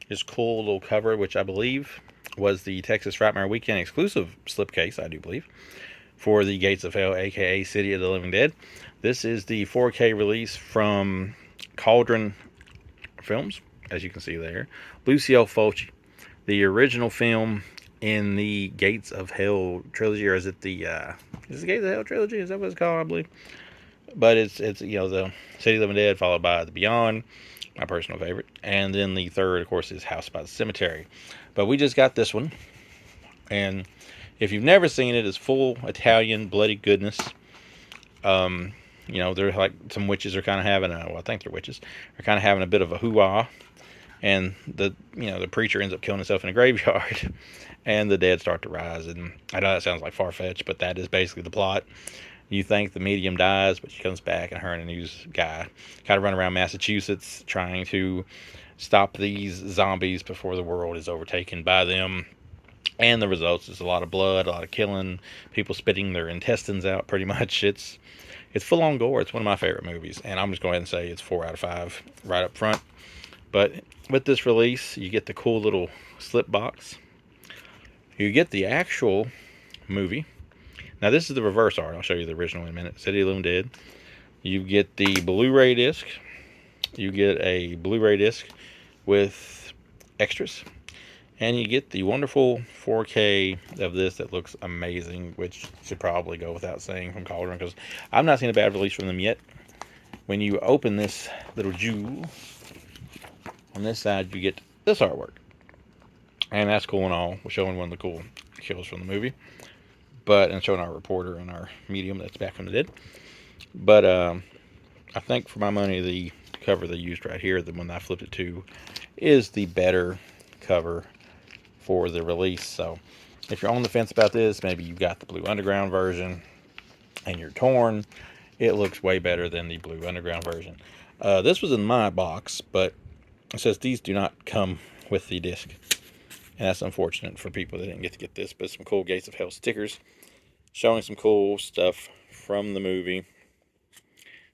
This cool little cover, which I believe was the Texas Frightmare Weekend exclusive slipcase, I do believe, for the Gates of Hell, aka City of the Living Dead. This is the 4K release from Cauldron Films, as you can see there. Lucio Fulci, the original film in the Gates of Hell trilogy, or is it the Gates of Hell trilogy? Is that what it's called? I believe. But it's the City of the Living Dead followed by the Beyond, my personal favorite, and then the third, of course, is House by the Cemetery. But we just got this one, and if you've never seen it, it's full Italian bloody goodness. They're like some witches are kind of having a, well, I think they're witches, are kind of having a bit of a hoo-ah, and the preacher ends up killing himself in a graveyard, and the dead start to rise. And I know that sounds like far-fetched, but that is basically the plot. You think the medium dies, but she comes back, and her and a news guy kind of run around Massachusetts trying to stop these zombies before the world is overtaken by them. And the results is a lot of blood, a lot of killing, people spitting their intestines out. Pretty much, it's full on gore. It's one of my favorite movies, and I'm just going to go ahead and say it's 4 out of 5 right up front. But with this release, you get the cool little slip box. You get the actual movie. Now this is the reverse art. I'll show you the original in a minute. City of Living Dead. You get the Blu-ray disc. You get a Blu-ray disc with extras. And you get the wonderful 4K of this that looks amazing, which should probably go without saying from Cauldron, because I've not seen a bad release from them yet. When you open this little jewel, on this side you get this artwork. And that's cool and all. We're showing one of the cool kills from the movie. And showing our reporter and our medium that's back from the dead. But I think for my money, the cover they used right here, the one that I flipped it to, is the better cover for the release. So if you're on the fence about this, maybe you've got the Blue Underground version and you're torn, it looks way better than the Blue Underground version. This was in my box, but it says these do not come with the disc. And that's unfortunate for people that didn't get to get this. But some cool Gates of Hell stickers showing some cool stuff from the movie. I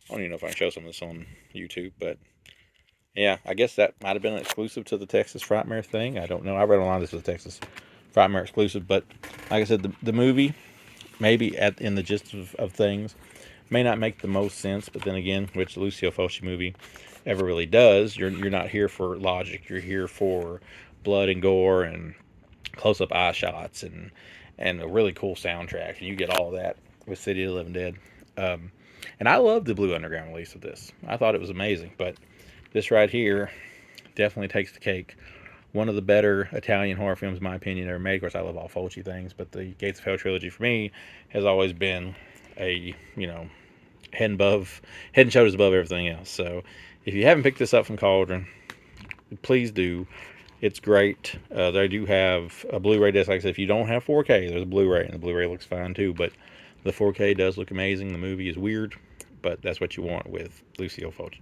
don't even know if I can show some of this on YouTube, but yeah, I guess that might have been an exclusive to the Texas Frightmare thing. I don't know. I read online this was a Texas Frightmare exclusive, but like I said, the movie, maybe in the gist of things, may not make the most sense, but then again, which Lucio Fulci movie ever really does, you're not here for logic. You're here for blood and gore and close-up eye shots and a really cool soundtrack, and you get all of that with City of the Living Dead. And I love the Blue Underground release of this. I thought it was amazing, but this right here definitely takes the cake. One of the better Italian horror films, in my opinion, ever made. Of course, I love all Fulci things, but the Gates of Hell trilogy for me has always been a head and shoulders above everything else. So if you haven't picked this up from Cauldron, please do. It's great. They do have a Blu-ray disc. Like I said, if you don't have 4K, there's a Blu-ray, and the Blu-ray looks fine too. But the 4K does look amazing. The movie is weird, but that's what you want with Lucio Fulci.